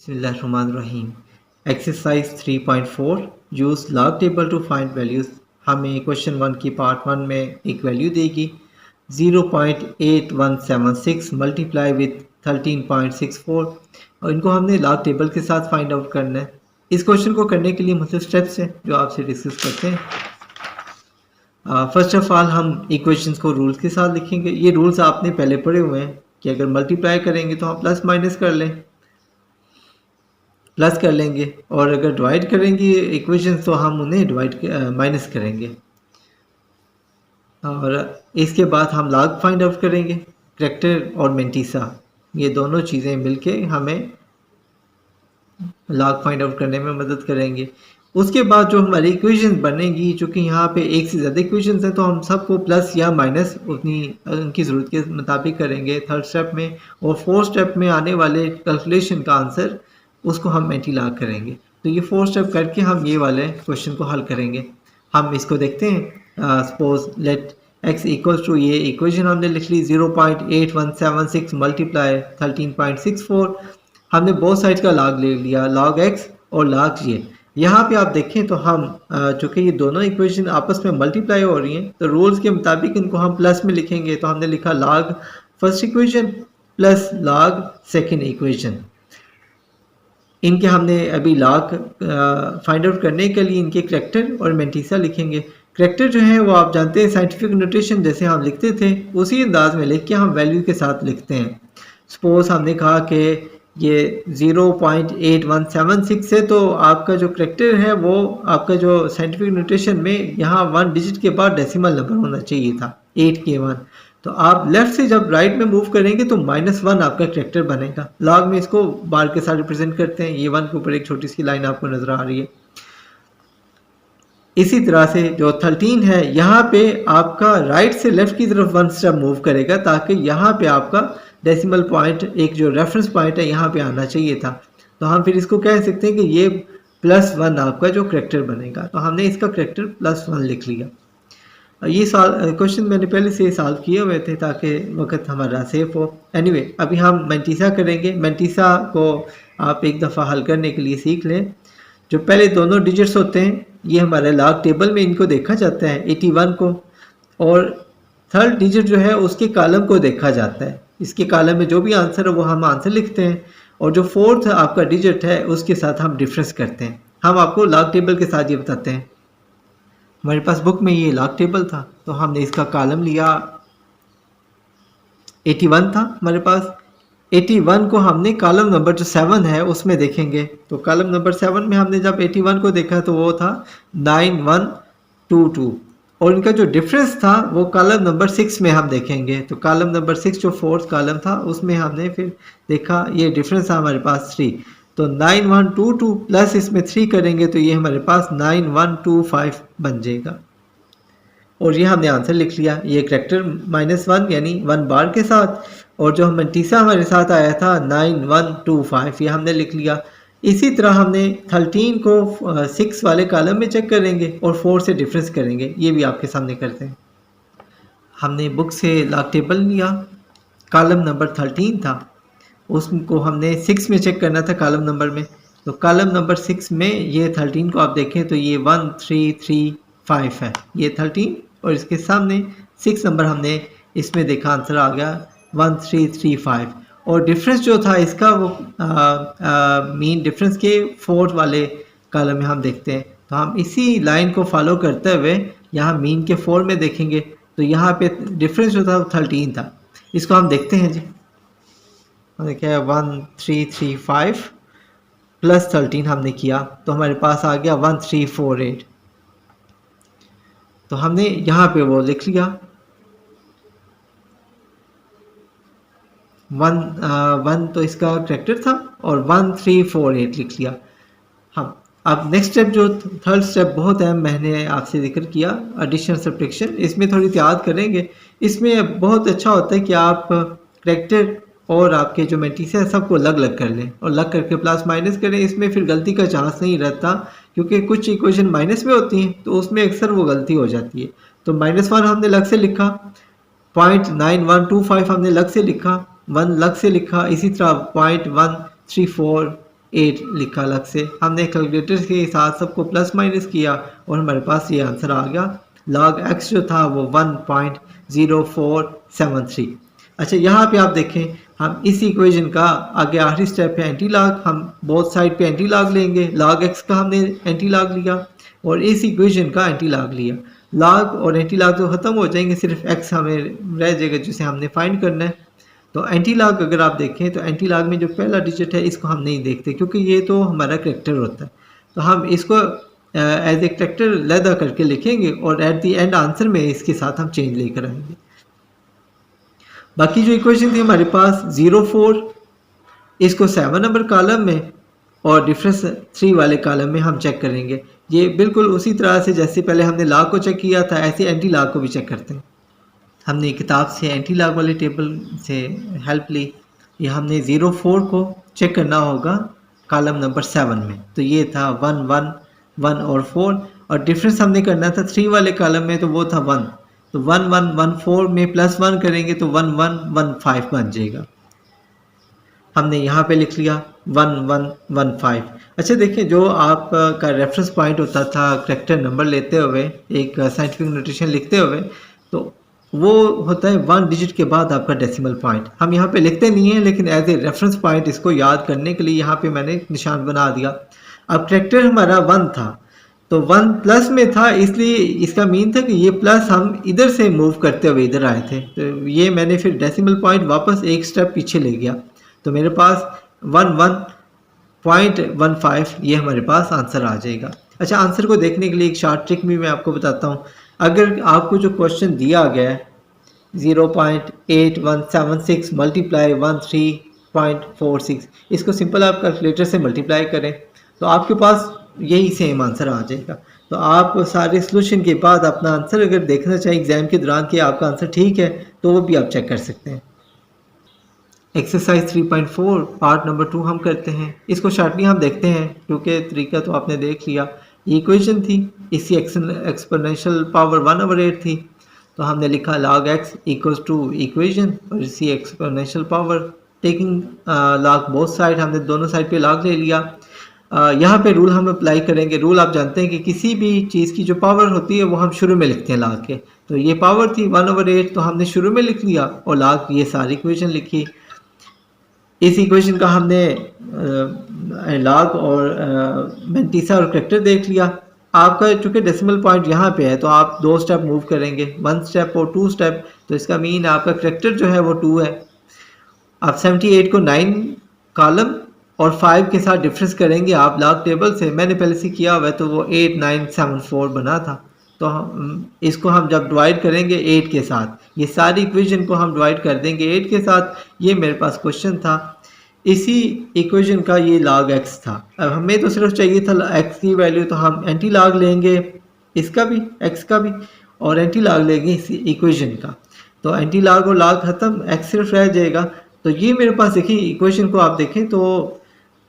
बिस्मिल्लाहिर्रहमानिर्रहीम। Exercise 3.4 use log table to find values. हमें question 1 की पार्ट 1 में एक वैल्यू देगी 0.8176 मल्टीप्लाई विथ 13.64 और इनको हमने लॉग टेबल के साथ फाइंड आउट करना है। इस क्वेश्चन को करने के लिए मतलब स्टेप्स हैं जो आपसे डिस्कस करते हैं। फर्स्ट ऑफ ऑल हम इक्वेशंस को रूल्स के साथ लिखेंगे। ये रूल्स आपने पहले पढ़े हुए हैं कि अगर मल्टीप्लाई करेंगे तो हम प्लस माइनस कर लेंगे और अगर डिवाइड करेंगे इक्वेशंस तो हम उन्हें डिवाइड माइनस करेंगे और इसके बाद हम लॉग फाइंड आउट करेंगे। करैक्टर और मेंटिसा ये दोनों चीज़ें मिलके हमें लॉग फाइंड आउट करने में मदद करेंगे। उसके बाद जो हमारी इक्वेशन बनेगी, चूँकि यहाँ पे एक से ज़्यादा इक्वेशंस हैं तो हम सबको प्लस या माइनस उनकी ज़रूरत के मुताबिक करेंगे थर्ड स्टेप में, और फोर्थ स्टेप में आने वाले कैलकुलेशन का आंसर उसको हम मेंटी लॉग करेंगे। तो ये 4 स्टेप करके हम ये वाले क्वेश्चन को हल करेंगे। हम इसको देखते हैं। Suppose let x equals to, ये इक्वेशन हमने लिख ली 0.8176 मल्टीप्लाई 13.64। हमने बोथ साइड का लॉग ले लिया, लॉग x और लॉग ये। यहाँ पे आप देखें तो हम चूँकि ये दोनों इक्वेशन आपस में मल्टीप्लाई हो रही हैं तो रूल्स के मुताबिक इनको हम प्लस में लिखेंगे। तो हमने लिखा log first equation plus log second equation. इनके हमने अभी लॉग फाइंड आउट करने के लिए इनके करैक्टर और मेंटिसा लिखेंगे। करैक्टर जो है वो आप जानते हैं साइंटिफिक नोटेशन जैसे हम लिखते थे उसी अंदाज में लिख के हम वैल्यू के साथ लिखते हैं। सपोज हमने कहा कि ये 0.8176 से तो आपका जो करैक्टर है वो आपका जो साइंटिफिक नोटेशन में यहाँ 1 डिजिट के बाद डेसिमल नंबर होना चाहिए था 8 के 1। तो आप लेफ्ट से जब राइट में मूव करेंगे तो -1 आपका करैक्टर बनेगा। लॉग में इसको बार के साथ रिप्रेजेंट करते हैं। ये 1 के ऊपर एक छोटी सी लाइन आपको नजर आ रही है। इसी तरह से जो 13 है यहाँ पे आपका राइट से लेफ्ट की तरफ 1 स्टेप मूव करेगा ताकि यहाँ पे आपका डेसिमल पॉइंट, एक जो रेफरेंस पॉइंट है यहाँ पे आना चाहिए था। तो हम फिर इसको कह सकते हैं कि ये +1 आपका जो करैक्टर बनेगा। तो हमने इसका करैक्टर +1 लिख लिया। ये क्वेश्चन मैंने पहले से सॉल्व किए हुए थे ताकि वक्त हमारा सेफ हो। एनीवे अभी हम मेंटिसा करेंगे। मेंटिसा को आप एक दफ़ा हल करने के लिए सीख लें। जो पहले दोनों डिजिट्स होते हैं ये हमारे लॉग टेबल में इनको देखा जाता है 81 को, और थर्ड डिजिट जो है उसके कॉलम को देखा जाता है। इसके कॉलम में जो भी आंसर है वो हम आंसर लिखते हैं और जो फोर्थ आपका डिजिट है उसके साथ हम डिफरेंस करते हैं। हम आपको लॉग टेबल के साथ ये बताते हैं। हमारे पास बुक में ये लॉग टेबल था तो हमने इसका कॉलम लिया 81 था हमारे पास। 81 को हमने कॉलम नंबर जो 7 है उसमें देखेंगे। तो कॉलम नंबर 7 में हमने जब 81 को देखा तो वो था 9122 और इनका जो डिफरेंस था वो कॉलम नंबर 6 में हम देखेंगे। तो कॉलम नंबर 6 जो फोर्थ कॉलम था उसमें हमने फिर देखा ये डिफरेंस था हमारे पास 3। तो 9122 प्लस इसमें 3 करेंगे तो ये हमारे पास 9125 बन जाएगा और ये हमने आंसर लिख लिया। ये करैक्टर -1 यानी 1 बार के साथ, और जो मेंटिसा हमारे साथ आया था 9125 ये हमने लिख लिया। इसी तरह हमने 13 को 6 वाले कॉलम में चेक करेंगे और 4 से डिफरेंस करेंगे। ये भी आपके सामने करते हैं। हमने बुक से लॉग टेबल लिया, कॉलम नंबर 13 था, उसको हमने 6 में चेक करना था कॉलम नंबर में। तो कॉलम नंबर 6 में ये 13 को आप देखें तो ये 1335 है, ये 13 और इसके सामने 6 नंबर हमने इसमें देखा, आंसर आ गया 1335। और डिफरेंस जो था इसका वो मीन डिफरेंस के फोर्थ वाले कॉलम में हम देखते हैं। तो हम इसी लाइन को फॉलो करते हुए यहाँ मीन के 4 में देखेंगे तो यहाँ पे डिफरेंस जो था वो 13 था। इसको हम देखते हैं जी। देखिए 1335 प्लस 13 हमने किया तो हमारे पास आ गया 1348। तो हमने यहाँ पे वो लिख लिया 1 तो इसका करैक्टर था और 1348 लिख लिया। हम अब नेक्स्ट स्टेप जो थर्ड स्टेप बहुत अहम मैंने आपसे जिक्र किया, एडिशन सब्ट्रैक्शन। इसमें थोड़ी याद करेंगे। इसमें बहुत अच्छा होता है कि आप करैक्टर और आपके जो मेंटिसा है सबको अलग अलग कर लें और अलग करके प्लस माइनस करें। इसमें फिर गलती का चांस नहीं रहता क्योंकि कुछ इक्वेशन माइनस में होती हैं तो उसमें अक्सर वो गलती हो जाती है। तो -1 हमने अलग से लिखा, 0.9125 हमने अलग से लिखा, 1 अलग से लिखा, इसी तरह 0.134 8 लिखा अलग से। हमने कैलकुलेटर के साथ सबको प्लस माइनस किया और हमारे पास ये आंसर आ गया। log x जो था वो 1.0473। अच्छा, यहाँ पे आप देखें, हम इस इक्वेशन का आगे आखिरी स्टेप है एंटी लॉग। हम बोथ साइड पे एंटी लॉग लेंगे। log x का हमने एंटी लॉग लिया और इस इक्वेशन का एंटी लॉग लिया। लॉग और एंटी लॉग तो ख़त्म हो जाएंगे, सिर्फ x हमें रह जाएगा जिसे हमने फाइंड करना है। तो एंटी लॉग अगर आप देखें तो एंटी लॉग में जो पहला डिजिट है इसको हम नहीं देखते क्योंकि ये तो हमारा करेक्टर होता है। तो हम इसको एज ए करेक्टर लैदा करके लिखेंगे और एट दी एंड आंसर में इसके साथ हम चेंज लेकर आएंगे। बाकी जो इक्वेशन थी हमारे पास 0.4, इसको 7 नंबर कॉलम में और डिफरेंस 3 वाले कॉलम में हम चेक करेंगे। ये बिल्कुल उसी तरह से जैसे पहले हमने लॉग को चेक किया था, ऐसे एंटी लॉग को भी चेक करते हैं। हमने किताब से एंटी लॉग वाले टेबल से हेल्प ली। ये हमने 0.4 को चेक करना होगा कॉलम नंबर 7 में। तो ये था 1, 1, 1 और 4 और डिफरेंस हमने करना था 3 वाले कॉलम में, तो वो था 1। तो 1, 1, 1, 4 में प्लस 1 करेंगे तो 1, 1, 1, 5 बन जाएगा। हमने यहाँ पे लिख लिया 1, 1, 1, 5। अच्छा देखिए, जो आपका रेफरेंस पॉइंट होता था करेक्टर नंबर लेते हुए, एक साइंटिफिक नोटेशन लिखते हुए, तो वो होता है 1 डिजिट के बाद आपका डेसिमल पॉइंट। हम यहाँ पे लिखते नहीं हैं, लेकिन एज ए रेफरेंस पॉइंट इसको याद करने के लिए यहाँ पे मैंने निशान बना दिया। अब करेक्टर हमारा 1 था, तो 1 प्लस में था, इसलिए इसका मीन था कि ये प्लस हम इधर से मूव करते हुए इधर आए थे। तो ये मैंने फिर डेसिमल पॉइंट वापस एक स्टेप पीछे ले गया, तो मेरे पास 11.15 ये हमारे पास आंसर आ जाएगा। अच्छा, आंसर को देखने के लिए एक शॉर्ट ट्रिक भी मैं आपको बताता हूँ। अगर आपको जो क्वेश्चन दिया गया है 0.8176 मल्टीप्लाई 13.46, इसको सिंपल आप कैलकुलेटर से मल्टीप्लाई करें तो आपके पास यही सेम आंसर आ जाएगा। तो आप सारे सोल्यूशन के बाद अपना आंसर अगर देखना चाहें एग्जाम के दौरान कि आपका आंसर ठीक है, तो वो भी आप चेक कर सकते हैं। एक्सरसाइज 3.4 पार्ट नंबर 2 हम करते हैं। इसको शॉर्टली हम देखते हैं क्योंकि तरीका तो आपने देख लिया। इक्वेशन थी, इसी एक्सपोनेंशियल पावर 1/8 थी, तो हमने लिखा log x equals to equation और इसी exponential power taking log both side, हमने दोनों साइड पे log ले लिया। यहाँ पे रूल हम अप्लाई करेंगे। रूल आप जानते हैं कि किसी भी चीज़ की जो पावर होती है वो हम शुरू में लिखते हैं log के। तो ये पावर थी 1/8, तो हमने शुरू में लिख लिया और log ये सारी इक्वेशन लिखी। इस इक्वेशन का हमने लॉग और मैंटीसा और करेक्टर देख लिया। आपका चूँकि डेसिमल पॉइंट यहाँ पे है तो आप 2 स्टेप मूव करेंगे, 1 स्टेप और 2 स्टेप, तो इसका मीन आपका करेक्टर जो है वो 2 है। आप 78 को 9 कॉलम और 5 के साथ डिफरेंस करेंगे आप लॉग टेबल से। मैंने पहले से किया हुआ है, तो वो 8974 बना था। तो हम इसको हम जब डिवाइड करेंगे 8 के साथ, ये सारी इक्वेशन को हम डिवाइड कर देंगे 8 के साथ। ये मेरे पास क्वेश्चन था, इसी इक्वेशन का ये log x था। अब हमें तो सिर्फ चाहिए था x की वैल्यू, तो हम एंटी log लेंगे इसका भी, x का भी, और एंटी log लेंगे इसी इक्वेशन का। तो एंटी log और log खत्म, x सिर्फ रह जाएगा। तो ये मेरे पास देखिए इक्वेशन को आप देखें तो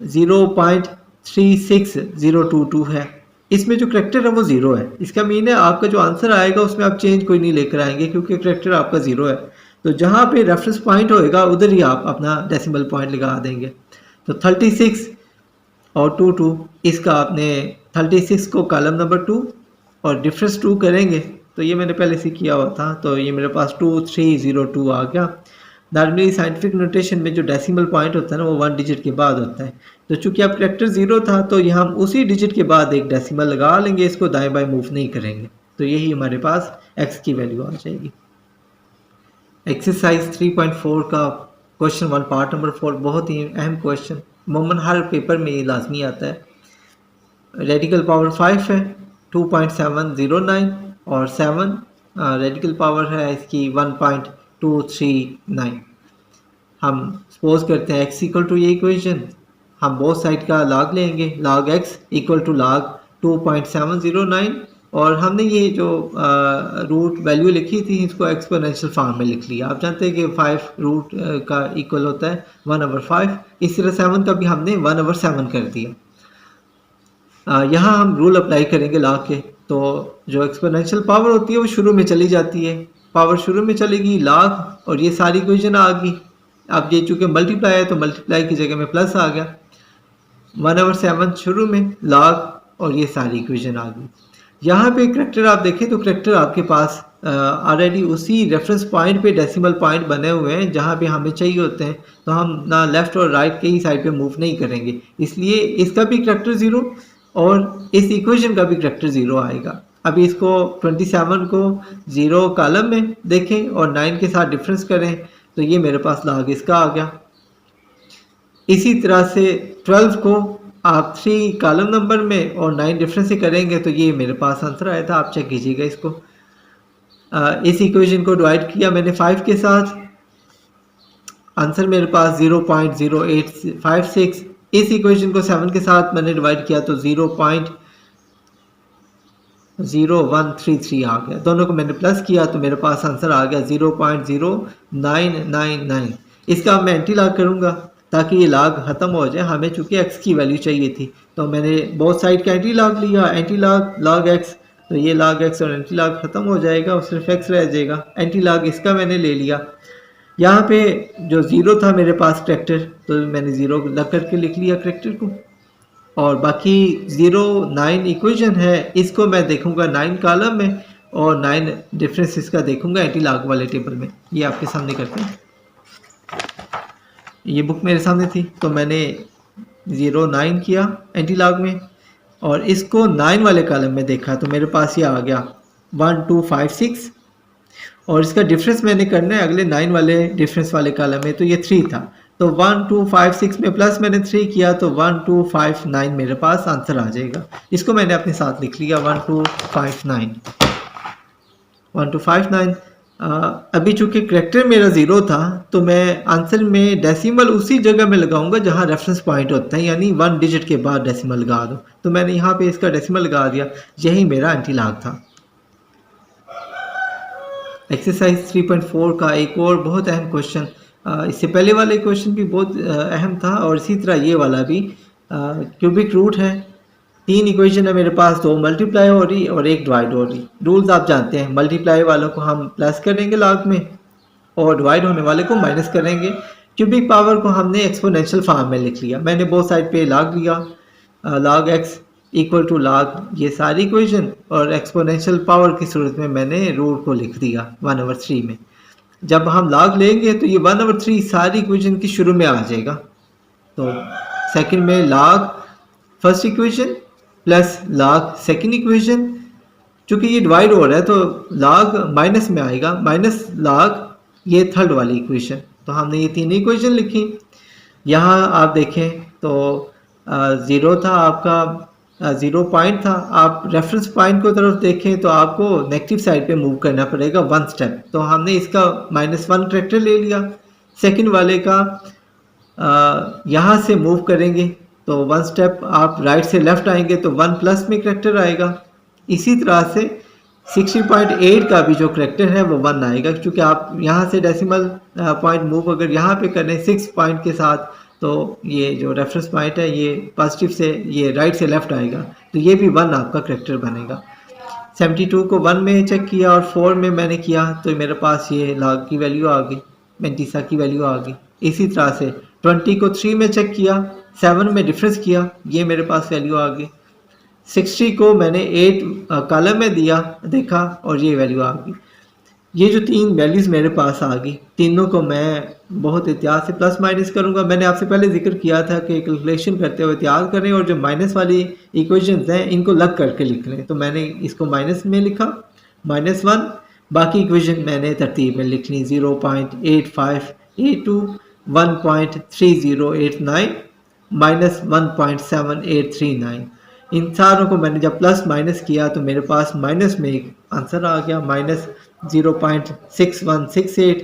0.36022 है। इसमें जो करेक्टर है वो 0 है। इसका मीन है आपका जो आंसर आएगा उसमें आप चेंज कोई नहीं लेकर आएंगे क्योंकि करेक्टर आपका 0 है। तो जहाँ पे रेफरेंस पॉइंट होएगा उधर ही आप अपना डेसिमल पॉइंट लगा देंगे। तो 36 और 2, इसका आपने 36 को कॉलम नंबर 2 और डिफरेंस 2 करेंगे, तो ये मैंने पहले से किया हुआ था, तो ये मेरे पास 2302 आ गया। नॉर्मली साइंटिफिक नोटेशन में जो डेसिमल पॉइंट होता है ना वो 1 डिजिट के बाद होता है। तो चूंकि अब करेक्टर 0 था तो ये हम उसी डिजिट के बाद एक डेसिमल लगा लेंगे, इसको दाएं बाएं मूव नहीं करेंगे। तो यही हमारे पास x की वैल्यू आ जाएगी। एक्सरसाइज 3.4 का क्वेश्चन 1 पार्ट नंबर 4 बहुत ही अहम क्वेश्चन, अमूमन हर पेपर में ये लाजमी आता है। रेडिकल पावर 5 है 2.709 और 7 रेडिकल पावर है इसकी 1.239। हम सपोज करते हैं x इक्वल टू ये इक्वेशन, हम बोथ साइड का log लेंगे, log x equal to log 2.709, और हमने ये जो रूट वैल्यू लिखी थी इसको एक्सपोनेंशियल फॉर्म में लिख लिया। आप जानते हैं कि 5 रूट का इक्वल होता है 1/5, इस तरह 7 का भी हमने 1/7 कर दिया। यहाँ हम रूल अप्लाई करेंगे log के, तो जो एक्सपोनेंशियल पावर होती है वो शुरू में चली जाती है, पावर शुरू में चलेगी log, और ये सारी इक्वेशन आ गई। अब ये चूँकि मल्टीप्लाई है तो मल्टीप्लाई की जगह में प्लस आ गया। 1/7 शुरू में लॉग और ये सारी इक्वेशन आ गई। यहाँ पे करेक्टर आप देखें तो करेक्टर आपके पास ऑलरेडी उसी रेफरेंस पॉइंट पे डेसिमल पॉइंट बने हुए हैं जहाँ पे हमें चाहिए होते हैं, तो हम ना लेफ़्ट और राइट के ही साइड पे मूव नहीं करेंगे, इसलिए इसका भी करेक्टर 0 और इस इक्वेशन का भी करेक्टर 0 आएगा। अभी इसको 27 को 0 कॉलम में देखें और 9 के साथ डिफरेंस करें तो ये मेरे पास लॉग इसका आ गया। इसी तरह से 12 को आप 3 कॉलम नंबर में और 9 डिफरेंस से करेंगे तो ये मेरे पास आंसर आया था, आप चेक कीजिएगा इसको। इस इक्वेशन को डिवाइड किया मैंने 5 के साथ, आंसर मेरे पास 0.0856। इस इक्वेशन को 7 के साथ मैंने डिवाइड किया तो 0.0133 आ गया। दोनों को मैंने प्लस किया तो मेरे पास आंसर आ गया 0.0999। इसका मैं एंटी लॉग करूँगा ताकि ये लॉग ख़त्म हो जाए। हमें चूँकि x की वैल्यू चाहिए थी तो मैंने बोथ साइड का एंटी लॉग लिया, एंटी लॉग x, तो ये log x और एंटी लॉग ख़त्म हो जाएगा और सिर्फ x रह जाएगा। एंटी लॉग इसका मैंने ले लिया। यहाँ पे जो 0 था मेरे पास करेक्टर, तो मैंने 0 लग करके लिख लिया करेक्टर को, और बाकी 0 9 इक्वेशन है इसको मैं देखूंगा 9 कॉलम में और 9 डिफरेंस इसका देखूंगा एंटी लॉग वाले टेबल में। ये आपके सामने करते हैं, ये बुक मेरे सामने थी तो मैंने 0 9 किया एंटी लॉग में और इसको 9 वाले कॉलम में देखा तो मेरे पास ये आ गया 1256 और इसका डिफरेंस मैंने करना है अगले 9 वाले डिफरेंस वाले कॉलम में, तो ये 3 था तो 1256 में प्लस मैंने 3 किया तो 1259 मेरे पास आंसर आ जाएगा। इसको मैंने अपने साथ लिख लिया 1259। अभी चूंकि करेक्टर मेरा 0 था तो मैं आंसर में डेसिमल उसी जगह में लगाऊंगा जहां रेफरेंस पॉइंट होता है, यानी 1 डिजिट के बाद डेसिमल लगा दो, तो मैंने यहाँ पे इसका डेसिमल लगा दिया। यही मेरा एंटी लॉग था। एक्सरसाइज 3.4 का एक और बहुत अहम क्वेश्चन, इससे पहले वाले क्वेश्चन भी बहुत अहम था और इसी तरह ये वाला भी। क्यूबिक रूट है, 3 इक्वेशन है मेरे पास, 2 मल्टीप्लाई हो रही और 1 डिवाइड हो रही। रूल्स आप जानते हैं, मल्टीप्लाई वालों को हम प्लस करेंगे लॉग में और डिवाइड होने वाले को माइनस करेंगे। क्यूबिक पावर को हमने एक्सपोनेंशियल फॉर्म में लिख लिया। मैंने बोथ साइड पे लॉग लिया, log X equal to log ये सारी इक्वेशन, और एक्सपोनेंशियल पावर की सूरत में मैंने रूट को लिख दिया 1/3 में। जब हम लॉग लेंगे तो ये 1/3 सारी इक्वेशन की शुरू में आ जाएगा। तो सेकंड में log first equation plus log second equation, चूँकि ये डिवाइड हो रहा है तो लॉग माइनस में आएगा, माइनस लॉग ये थर्ड वाली इक्वेशन। तो हमने ये 3 इक्वेशन लिखी। यहाँ आप देखें तो 0 था आपका, 0 पॉइंट था। आप रेफरेंस पॉइंट को तरफ देखें तो आपको नेगेटिव साइड पे मूव करना पड़ेगा 1 स्टेप, तो हमने इसका -1 करेक्टर ले लिया। सेकंड वाले का यहाँ से मूव करेंगे तो 1 स्टेप आप राइट से लेफ्ट आएंगे तो 1 प्लस में करेक्टर आएगा। इसी तरह से 60.8 का भी जो करेक्टर है वो 1 आएगा, क्योंकि आप यहाँ से डेसिमल पॉइंट मूव अगर यहाँ पे करें 6 पॉइंट के साथ तो ये जो रेफरेंस पॉइंट है ये पॉजिटिव से ये राइट से लेफ्ट आएगा, तो ये भी 1 आपका करेक्टर बनेगा। 72 को 1 में चेक किया और 4 में मैंने किया तो मेरे पास ये लॉग की वैल्यू आ गई, मेंटिसा की वैल्यू आ गई। इसी तरह से 20 को 3 में चेक किया, 7 में डिफरेंस किया, ये मेरे पास वैल्यू आ गई। 60 को मैंने 8 कॉलम में दिया, देखा और ये वैल्यू आ गई। ये जो 3 वैल्यूज़ मेरे पास आ गई, तीनों को मैं बहुत एहतियात से प्लस माइनस करूंगा। मैंने आपसे पहले जिक्र किया था कि कैलकुलेशन करते हुए एहतियात करें और जो माइनस वाली इक्वेशंस हैं इनको लग करके लिख लें। तो मैंने इसको माइनस में लिखा -1, बाकी इक्वेशन मैंने तरतीब में लिख ली 0.8582, 1.3089, -1.7839। इन सारों को मैंने जब प्लस माइनस किया तो मेरे पास माइनस में एक आंसर आ गया -0.6168,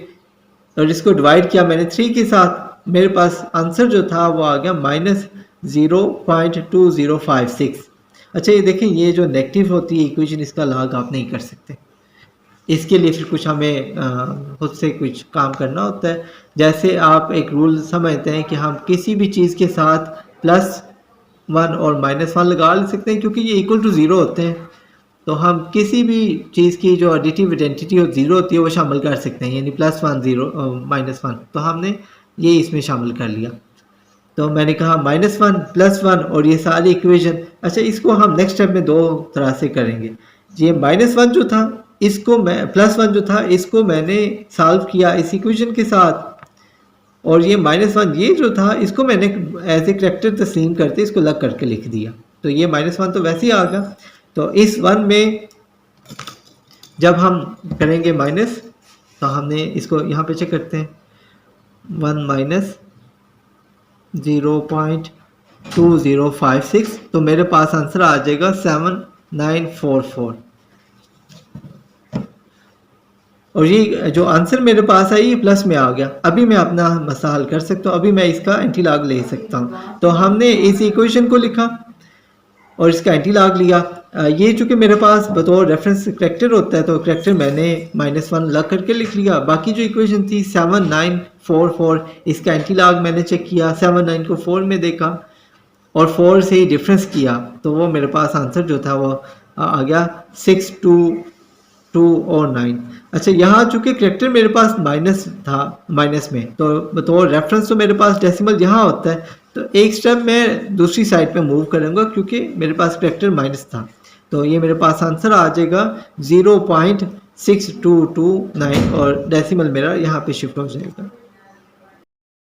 और इसको डिवाइड किया मैंने 3 के साथ, मेरे पास आंसर जो था वो आ गया -0.2056। अच्छा ये देखें, ये जो नेगेटिव होती है इक्वेशन इसका लॉग आप नहीं कर सकते। इसके लिए फिर कुछ हमें खुद से कुछ काम करना होता है। जैसे आप एक रूल समझते हैं कि हम किसी भी चीज़ के साथ +1 और -1 लगा ले सकते हैं, क्योंकि ये इक्वल टू 0 होते हैं। तो हम किसी भी चीज़ की जो एडिटिव आइडेंटिटी 0 होती है वो शामिल कर सकते हैं, यानी +1 0 -1, तो हमने ये इसमें शामिल कर लिया। तो मैंने कहा -1 +1 और ये सारी इक्वेशन। अच्छा, इसको हम नेक्स्ट स्टेप में दो तरह से करेंगे। ये -1 जो था इसको मैं +1 जो था इसको मैंने सॉल्व किया इस इक्वेशन के साथ, और ये -1 ये जो था इसको मैंने एज ए करैक्टर तस्लीम करते इसको लग करके लिख दिया। तो ये -1 तो वैसे ही आ गया। तो इस 1 में जब हम करेंगे माइनस, तो हमने इसको यहाँ पे चेक करते हैं 1 माइनस 0.2056, तो मेरे पास आंसर आ जाएगा 7944। और ये जो आंसर मेरे पास है ये प्लस में आ गया। अभी मैं अपना मसला हल कर सकता हूँ, अभी मैं इसका एंटी लॉग ले सकता हूँ। तो हमने इस इक्वेशन को लिखा और इसका एंटी लॉग लिया। ये चूंकि मेरे पास बतौर रेफरेंस करैक्टर होता है तो करैक्टर मैंने -1 लग करके लिख लिया। बाकी जो इक्वेशन थी 7944, इसका एंटी लॉग मैंने चेक किया, 79 को 4 में देखा और 4 से ही डिफरेंस किया, तो वो मेरे पास आंसर जो था वो आ गया 622 और 9। अच्छा, यहाँ चूंकि करैक्टर मेरे पास माइनस था, माइनस में, तो बतौर रेफरेंस तो मेरे पास डेसिमल यहाँ होता है, तो एक स्टेप मैं दूसरी साइड पे मूव करूँगा क्योंकि मेरे पास करैक्टर माइनस था। तो ये मेरे पास आंसर आ जाएगा 0.6229 और डेसिमल मेरा यहाँ पे शिफ्ट हो जाएगा।